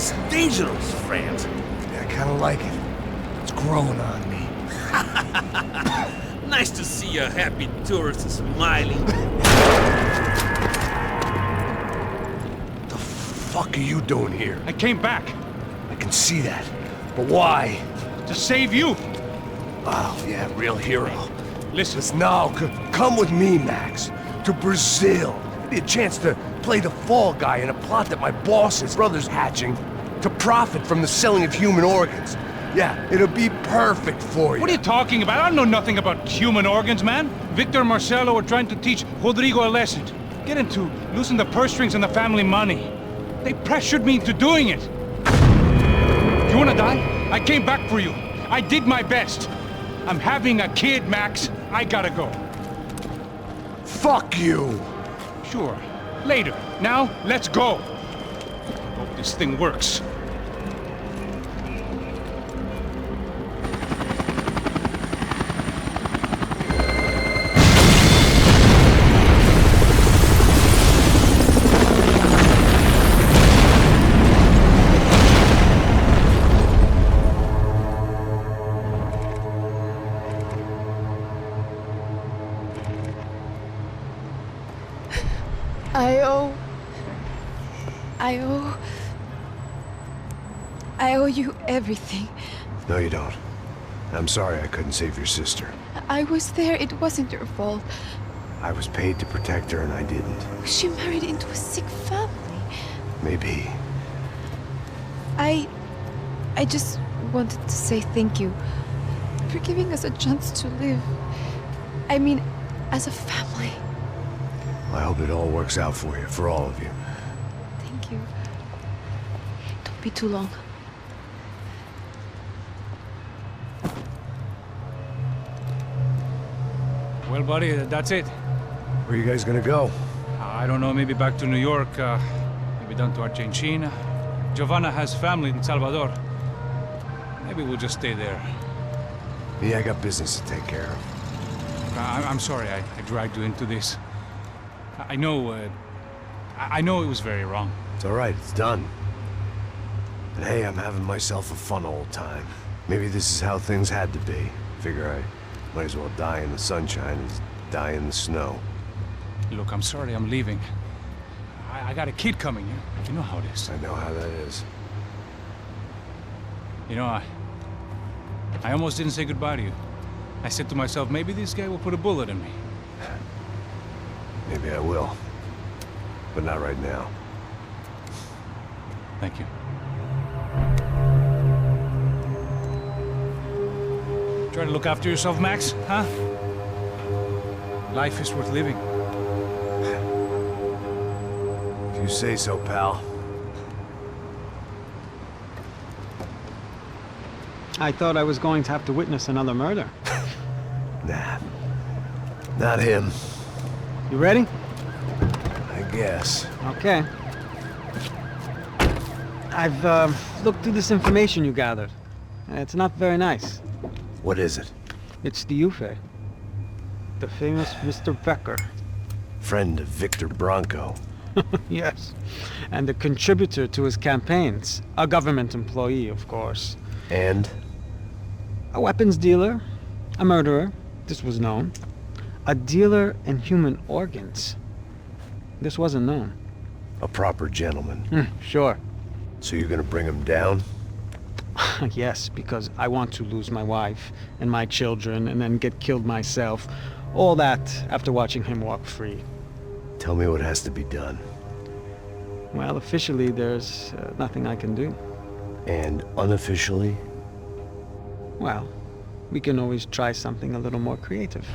That's dangerous, friend. Yeah, I kinda like it. It's growing on me. Nice to see a happy tourist smiling. The fuck are you doing here? I came back I can see that. But why? to save you. Oh, yeah, real hero. Listen, Listen, now, come with me, Max. To Brazil. Be a chance to play the fall guy in a plot that my boss's brother's hatching to profit from the selling of human organs. Yeah, it'll be perfect for you. what are you talking about? I know nothing about human organs, man. Victor and Marcelo are trying to teach Rodrigo a lesson. Get him to loosen the purse strings and the family money. They pressured me into doing it. You wanna die? I came back for you. I did my best. I'm having a kid, Max. I gotta go. Fuck you! Sure. Later. Now, let's go. Hope this thing works. I owe you everything. No, you don't. I'm sorry I couldn't save your sister. I was there. It wasn't your fault. I was paid to protect her and I didn't. She married into a sick family. Maybe. I just wanted to say thank you for giving us a chance to live. I mean, as a family. I hope it all works out for you, for all of you. Thank you. Don't be too long. Well, buddy, that's it. Where are you guys gonna go? I don't know, maybe back to New York, maybe down to Argentina. Giovanna has family in Salvador. Maybe we'll just stay there. Yeah, I got business to take care of. I'm sorry I dragged you into this. I know it was very wrong. It's all right, it's done. And hey, I'm having myself a fun old time. Maybe this is how things had to be. Figure I might as well die in the sunshine as die in the snow. Look, I'm sorry I'm leaving. I got a kid coming, you know how it is. I know how that is. You know, I almost didn't say goodbye to you. I said to myself, maybe this guy will put a bullet in me. Maybe I will. But not right now. Thank you. Try to look after yourself, Max, huh? Life is worth living. If you say so, pal. I thought I was going to have to witness another murder. Nah. Not him. You ready? I guess. Okay. I've looked through this information you gathered. It's not very nice. What is it? It's the Ufe. The famous Mr. Becker. Friend of Victor Bronco. Yes. And a contributor to his campaigns. A government employee, of course. And? A weapons dealer. A murderer. This was known. A dealer in human organs. This wasn't known. A proper gentleman. Sure. So you're gonna bring him down? Yes, because I want to lose my wife and my children and then get killed myself. All that after watching him walk free. Tell me what has to be done. Well, officially, there's nothing I can do. And unofficially? Well, we can always try something a little more creative.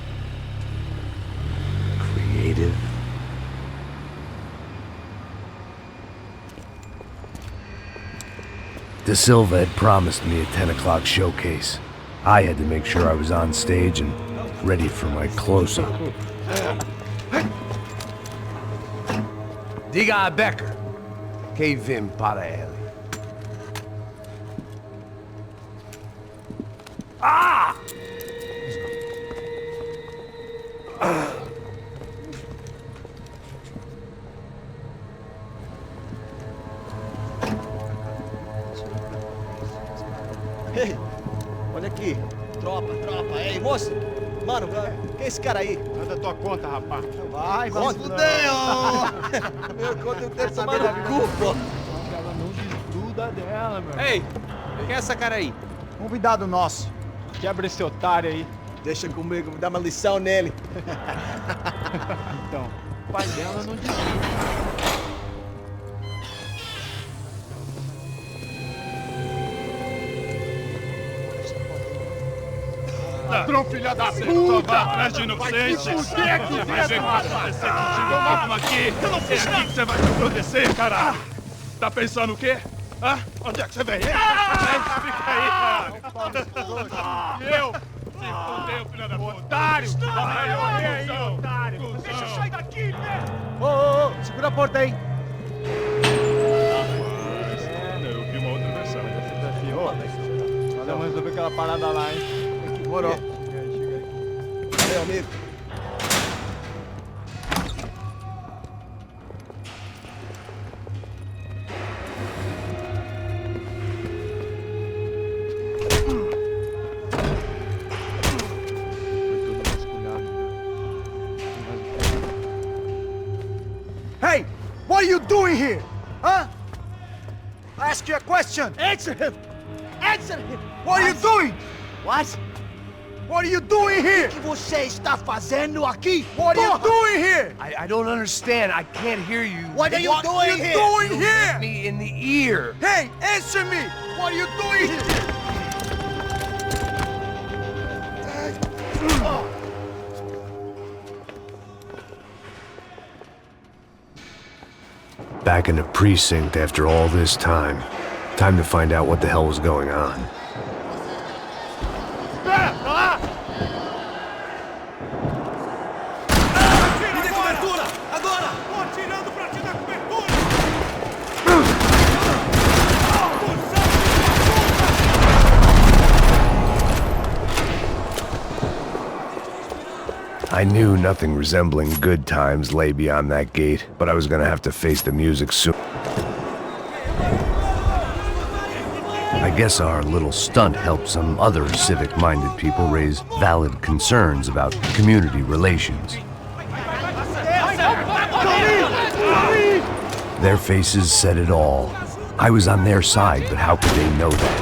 Creative? De Silva had promised me a 10 o'clock showcase. I had to make sure I was on stage and ready for my close-up. Diga a Becker. Que vim para ele. Ah! Ei, olha aqui. Tropa. Ei, moço. Mano, quem é esse cara aí? Manda tua conta, rapaz. Vai fudeu! Meu conta eu quero tomar no cu, pô. Ela não desgruda dela, meu. Ei, quem é essa cara aí? Convidado nosso. Quebra esse otário aí. Deixa comigo, me dá uma lição nele. Então, o pai dela não desgruda. Ladrão, filha da puta! Vai atrás de inocente! Fuder aqui dentro! Vai ver o que vai acontecer contigo mesmo aqui! Eu não fiz aqui que você vai te acontecer, caralho! Tá pensando o quê? Hã? Onde é que você vem? Fica aí, cara! E eu? Se fudeu, filha da puta! Otário! Vai, aí, otário! Deixa eu sair daqui, né? Ô, segura a porta aí. Eu vi uma outra versão. Vamos resolver aquela parada lá, hein? Morou. Chega aí. Meu amigo. Hey! What are you doing here? Huh? I ask you a question. Answer him. Answer him. What are you doing? What? What are you doing here? O que você está fazendo aqui? What are you Porra! doing here? I don't understand. I can't hear you. What are you doing here? doing You here? hit Me in the ear. Hey, answer me. What are you doing here? Back in the precinct after all this time. Time to find out what the hell was going on. Me dê cobertura! Agora! Tô atirando pra te dar cobertura! I knew nothing resembling good times lay beyond that gate, but I was gonna have to face the music soon. I guess our little stunt helped some other civic-minded people raise valid concerns about community relations. Their faces said it all. I was on their side, but how could they know that?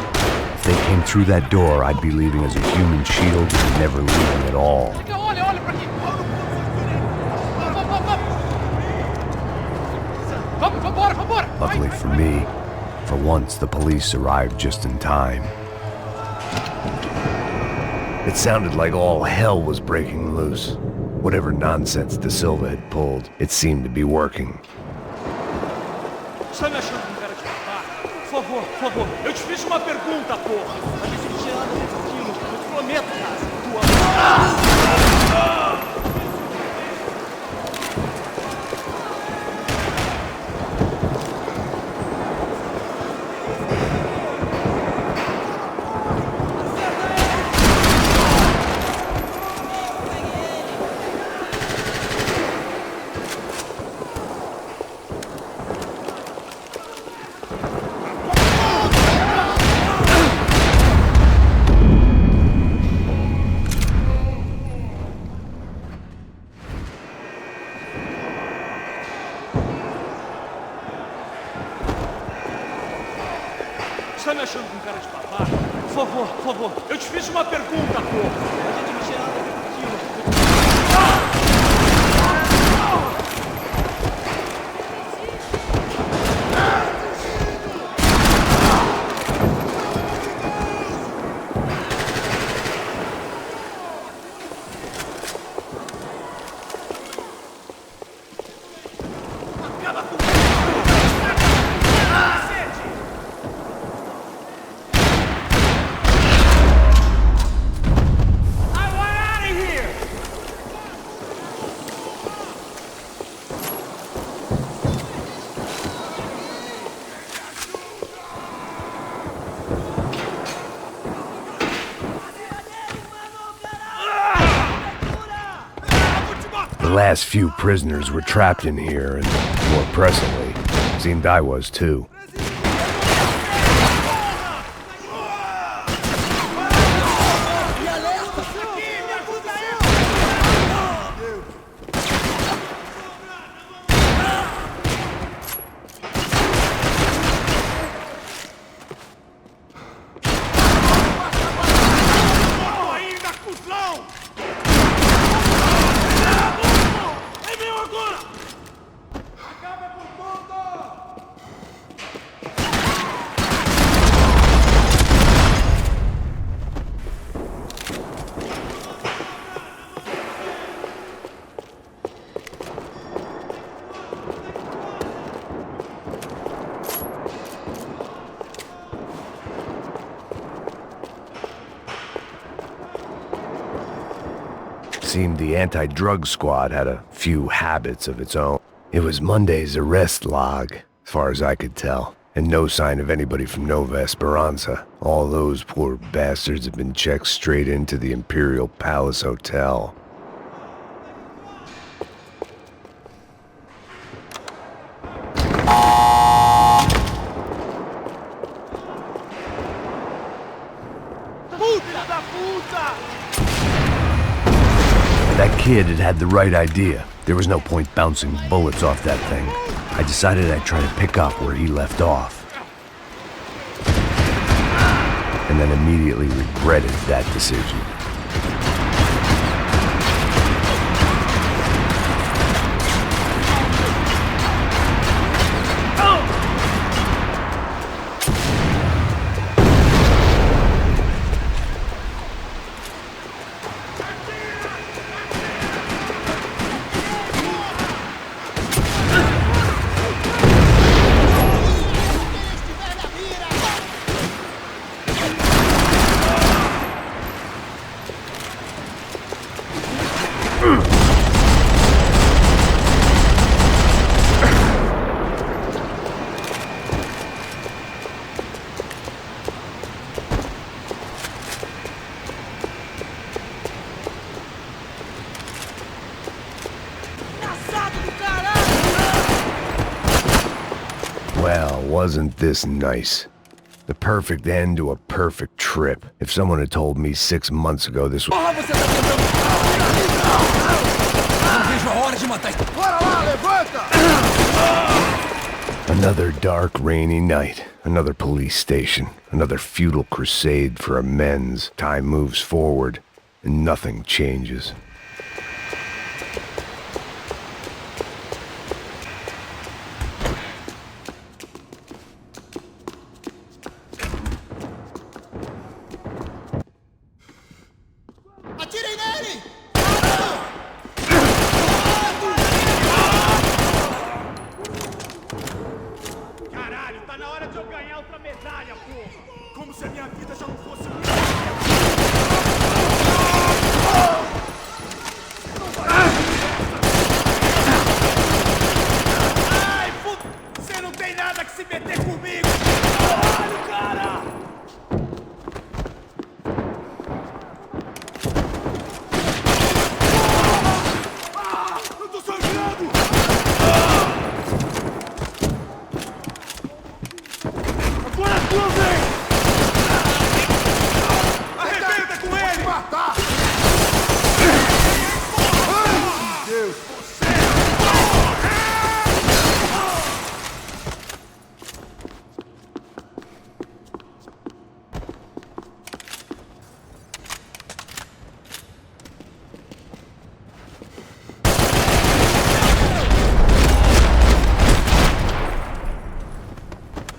If they came through that door, I'd be leaving as a human shield and never leaving at all. Luckily for me, for once the police arrived just in time. It sounded like all hell was breaking loose. Whatever nonsense De Silva had pulled, it seemed to be working. Está me achando com cara de otário? Por favor, eu te fiz uma pergunta, porra! Mas se você anda nesse estilo, eu te prometo, cara, Está me achando com cara de babaca? Por favor, eu te fiz uma pergunta, porra! A gente não tinha nada a ver com aquilo. The last few prisoners were trapped in here, and more pressingly, seemed I was too. Seemed the anti-drug squad had a few habits of its own. It was Monday's arrest log, as far as I could tell, and no sign of anybody from Nova Esperanza. All those poor bastards have been checked straight into the Imperial Palace Hotel. That kid had the right idea. There was no point bouncing bullets off that thing. I decided I'd try to pick up where he left off. And then immediately regretted that decision. Well, wasn't this nice? The perfect end to a perfect trip. If someone had told me 6 months ago this was... Another dark, rainy night. Another police station. Another futile crusade for amends. Time moves forward, and nothing changes.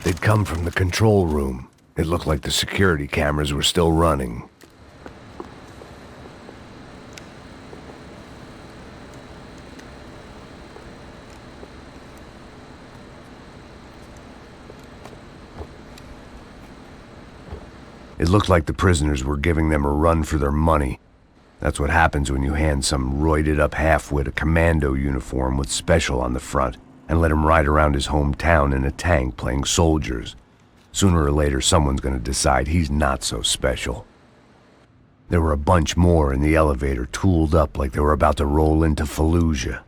They'd come from the control room. It looked like the security cameras were still running. It looked like the prisoners were giving them a run for their money. That's what happens when you hand some roided-up halfwit a commando uniform with special on the front and let him ride around his hometown in a tank playing soldiers. Sooner or later, someone's gonna decide he's not so special. There were a bunch more in the elevator, tooled up like they were about to roll into Fallujah.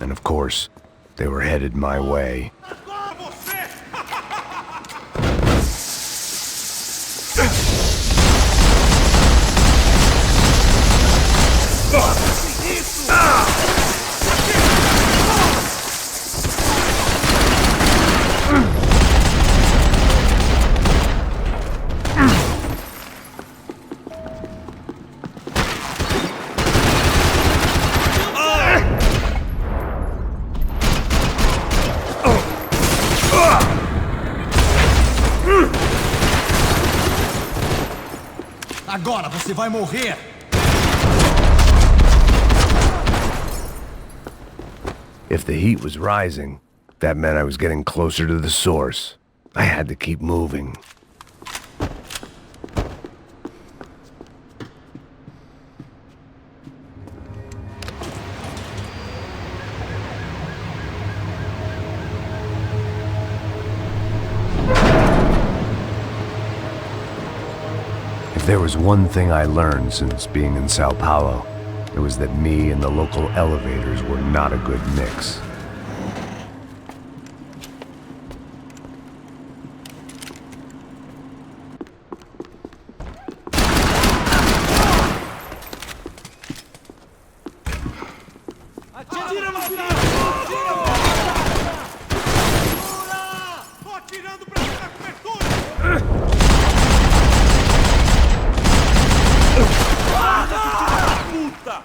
And of course, they were headed my way. Agora você vai morrer! If the heat was rising, that meant I was getting closer to the source. I had to keep moving. If there was one thing I learned since being in Sao Paulo, it was that me and the local elevators were not a good mix. Atira no final! Tô atirando pra dar cobertura! Puta!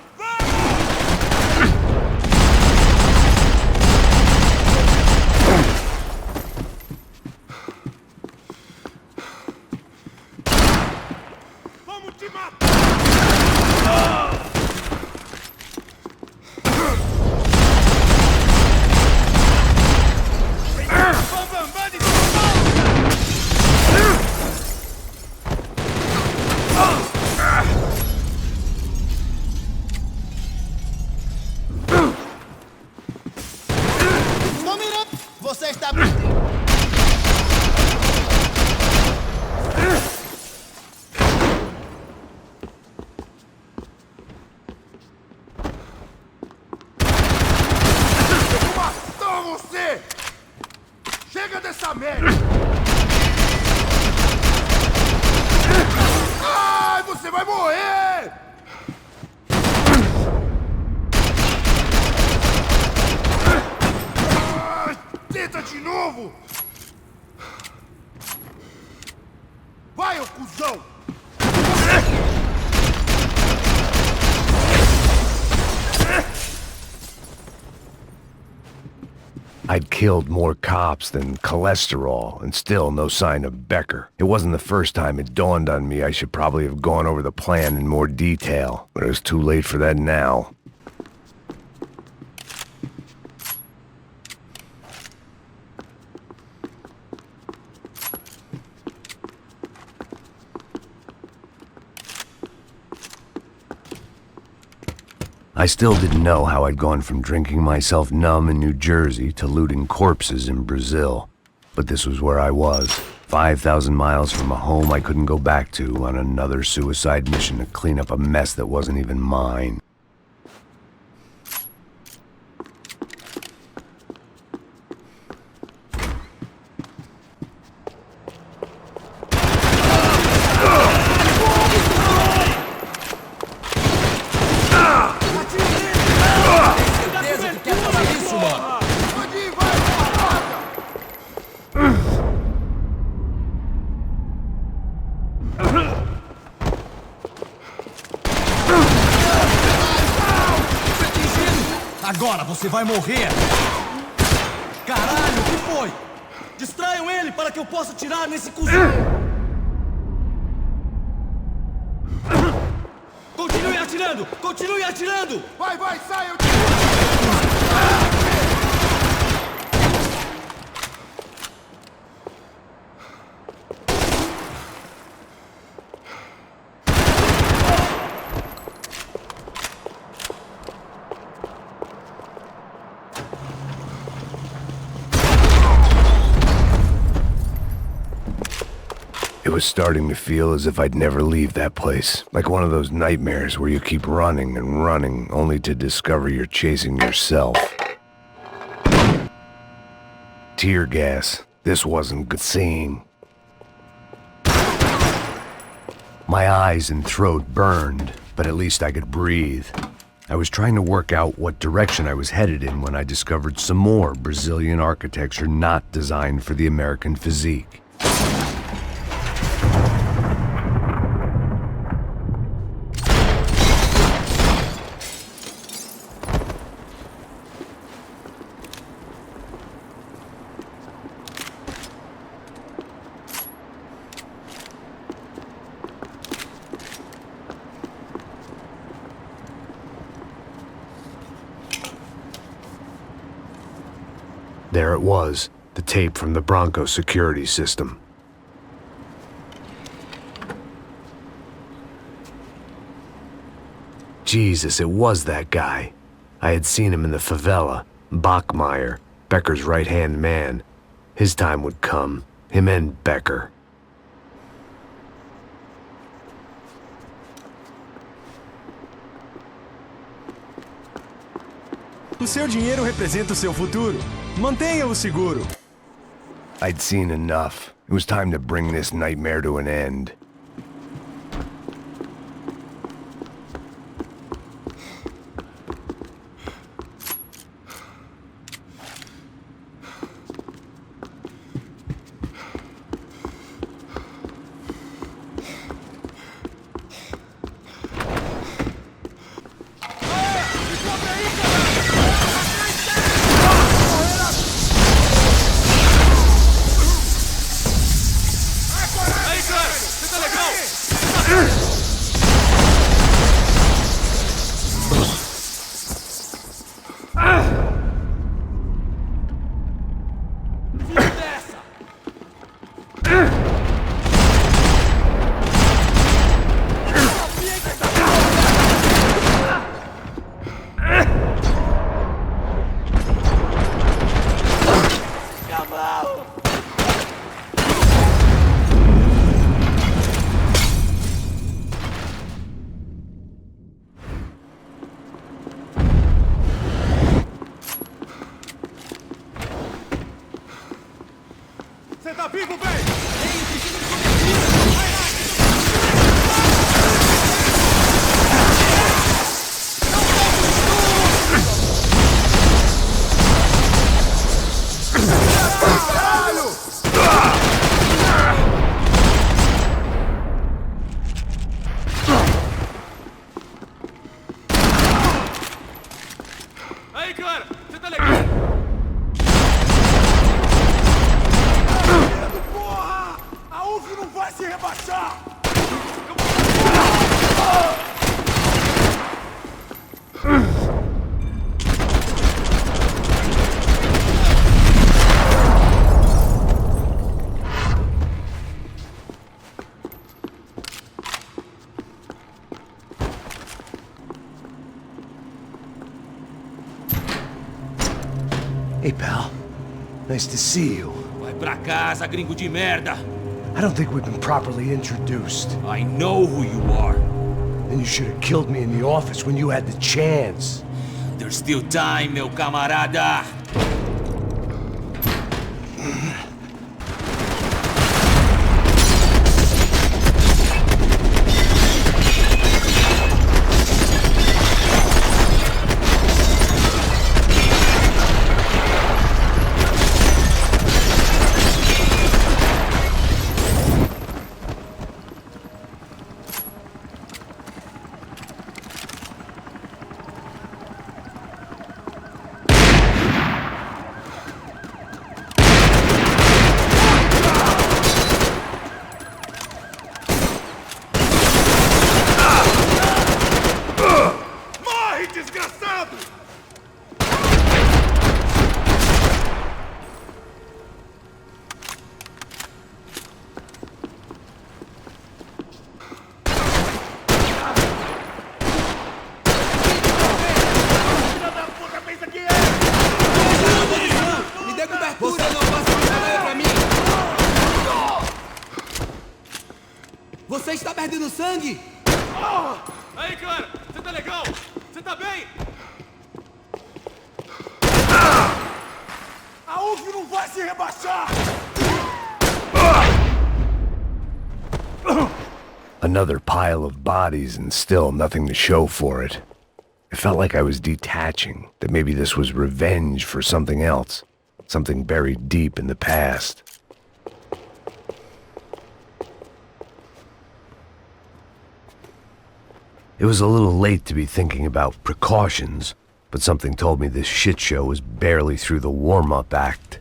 Vamos te matar! Estou mirando! Você está... Matou você! Chega dessa merda! Ai, você vai morrer! Ai, tenta de novo! Vai, ô cuzão! I'd killed more cops than cholesterol, and still no sign of Becker. It wasn't the first time it dawned on me I should probably have gone over the plan in more detail, but it was too late for that now. I still didn't know how I'd gone from drinking myself numb in New Jersey to looting corpses in Brazil. But this was where I was, 5,000 miles from a home I couldn't go back to, on another suicide mission to clean up a mess that wasn't even mine. Agora você vai morrer! Caralho, o que foi? Distraiam ele para que eu possa atirar nesse cuzão! Continue atirando! Continue atirando! Vai, vai, sai! It was starting to feel as if I'd never leave that place. Like one of those nightmares where you keep running and running, only to discover you're chasing yourself. Tear gas. This wasn't good seeing. My eyes and throat burned, but at least I could breathe. I was trying to work out what direction I was headed in when I discovered some more Brazilian architecture not designed for the American physique. There it was, the tape from the Bronco security system. Jesus, it was that guy. I had seen him in the favela, Bachmeyer, Becker's right-hand man. His time would come, him and Becker. O seu dinheiro representa o seu futuro. Mantenha-o seguro. I'd seen enough. It was time to bring this nightmare to an end. Você tá vivo, velho? Aí, cara! Você tá legal? Porra! A UF não vai se rebaixar! Hey, pal. Nice to see you. Vai pra casa, gringo de merda. I don't think we've been properly introduced. I know who you are. Then you should have killed me in the office when you had the chance. There's still time, meu camarada. Morre, desgraçado! Filha da puta, pensa que é! Me dê cobertura, não faça trabalho pra mim. Você está perdendo sangue? Aí, cara! Você tá legal? Você tá bem? A UF não vai se rebaixar! Another pile of bodies and still nothing to show for it. It felt like I was detaching, that maybe this was revenge for something else, something buried deep in the past. It was a little late to be thinking about precautions, but something told me this shit show was barely through the warm-up act.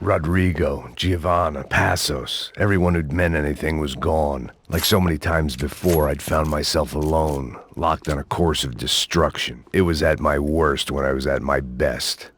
Rodrigo, Giovanna, Passos, everyone who'd meant anything was gone. Like so many times before, I'd found myself alone, locked on a course of destruction. It was at my worst when I was at my best.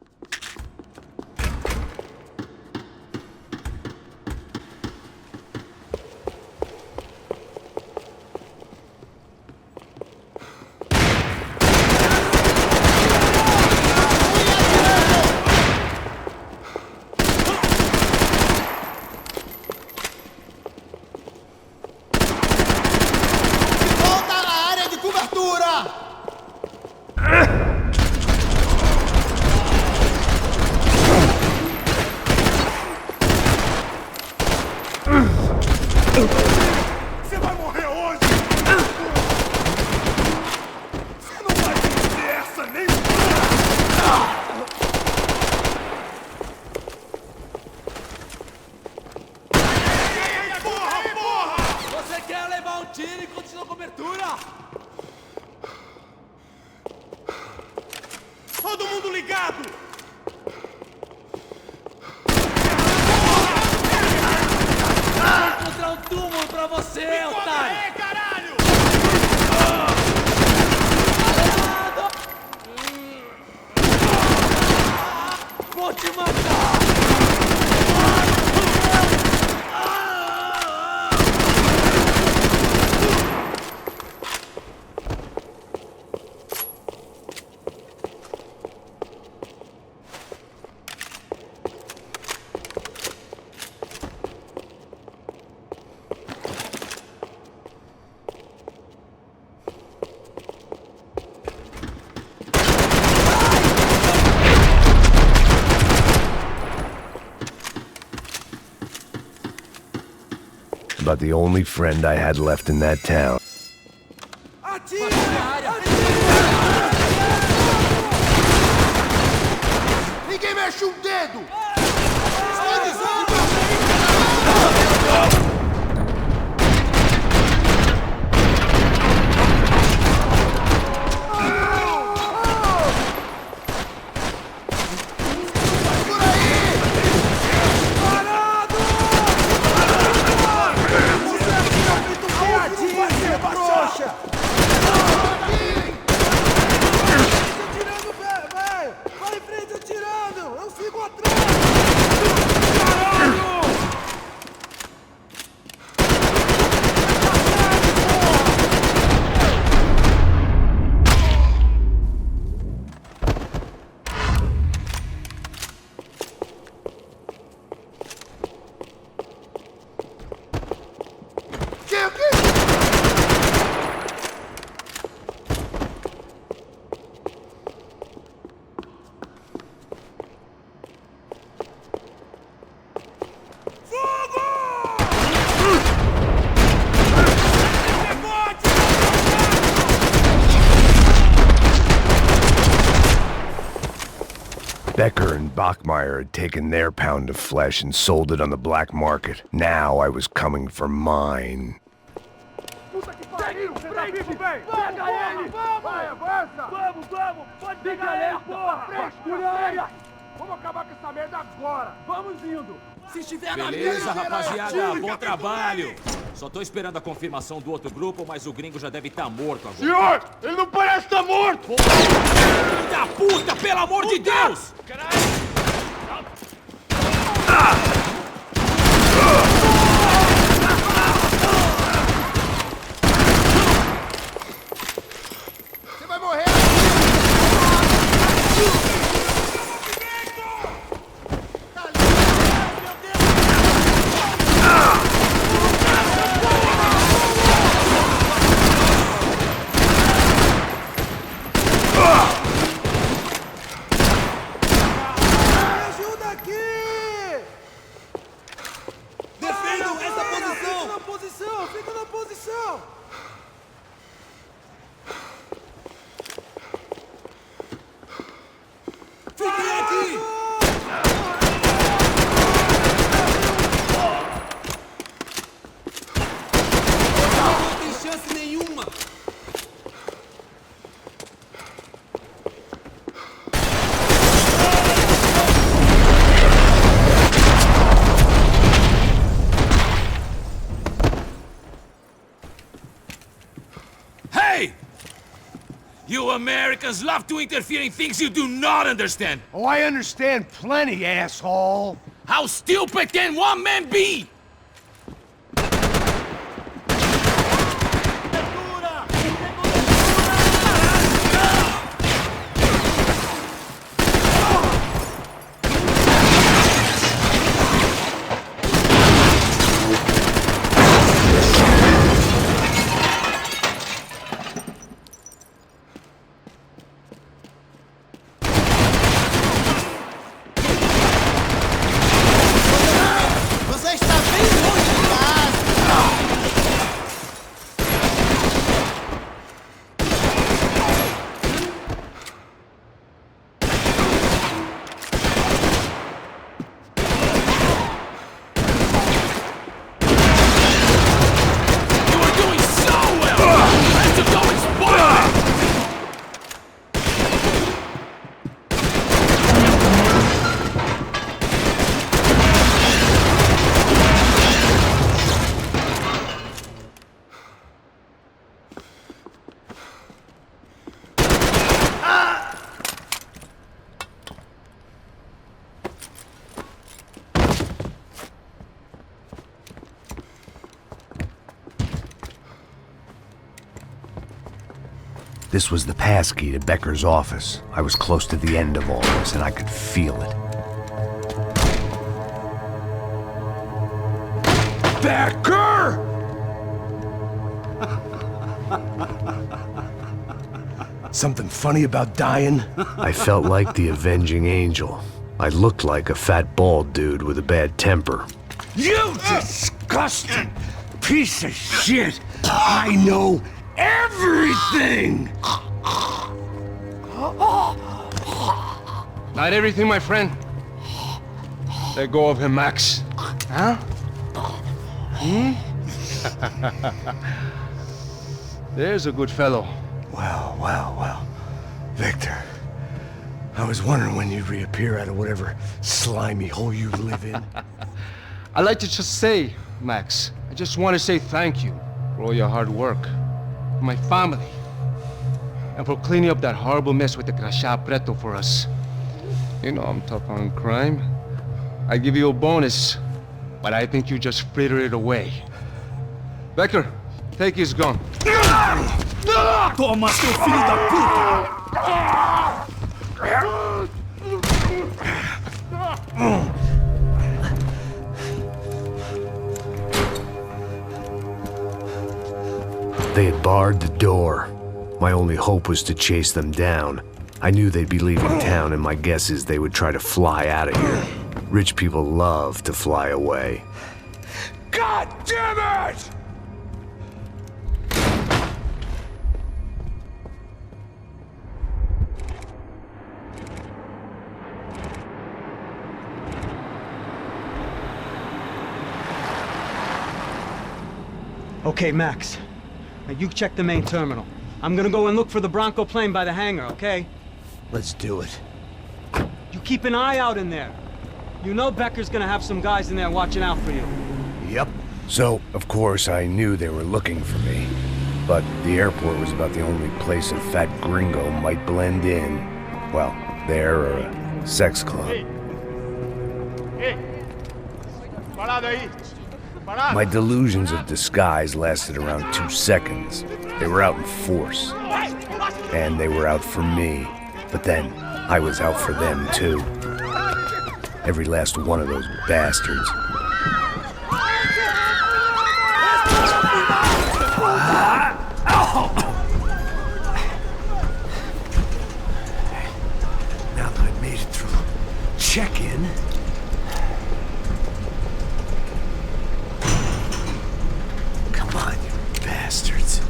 Você quer levar um tiro e continua a cobertura? Todo mundo ligado! Vou encontrar um túmulo pra você, otário! É, caralho! Vou te matar! About the only friend I had left in that town. Ninguém mexe um dedo! Becker and Bachmeyer had taken their pound of flesh and sold it on the black market. Now I was coming for mine. Puta que pariu! Pega ele! Vai, avança! Vamos! Pode pegar ele, porra! Vamos acabar com essa merda agora! Vamos indo! Se estiver na Beleza, rapaziada, bom trabalho! Só tô esperando a confirmação do outro grupo, mas o gringo já deve estar morto agora. Senhor! Ele não parece estar morto! Filho da puta, pelo amor de Deus! Você vai morrer! You Americans love to interfere in things you do not understand! Oh, I understand plenty, asshole! How stupid can one man be? Você está bem? This was the passkey to Becker's office. I was close to the end of all this, and I could feel it. Becker! Something funny about dying? I felt like the avenging angel. I looked like a fat bald dude with a bad temper. You disgusting piece of shit! I know everything! Not everything, my friend. Let go of him, Max. Huh? There's a good fellow. Well. Victor, I was wondering when you'd reappear out of whatever slimy hole you live in. I'd like to just say, Max, I just want to say thank you for all your hard work, for my family, and for cleaning up that horrible mess with the Crachá Preto for us. You know I'm tough on crime. I give you a bonus, but I think you just frittered it away. Becker, take his gun. Toma, seu filho da puta! They had barred the door. My only hope was to chase them down. I knew they'd be leaving town, and my guess is they would try to fly out of here. Rich people love to fly away. God damn it! Okay, Max. Now you check the main terminal. I'm gonna go and look for the Bronco plane by the hangar, okay? Let's do it. You keep an eye out in there. You know Becker's gonna have some guys in there watching out for you. Yep. So, of course, I knew they were looking for me. But the airport was about the only place a fat gringo might blend in. Well, there or a sex club. Parado aí! My delusions of disguise lasted around 2 seconds. They were out in force. And they were out for me. But then, I was out for them, too. Every last one of those bastards. Now that I've made it through check-in, come on, you bastards.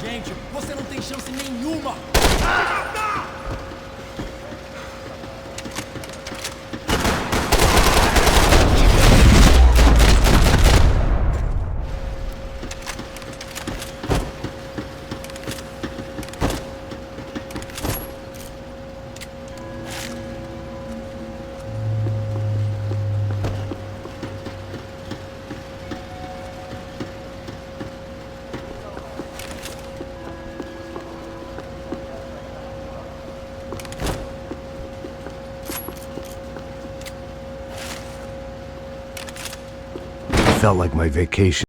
gente, você não tem chance nenhuma! Felt like my vacation.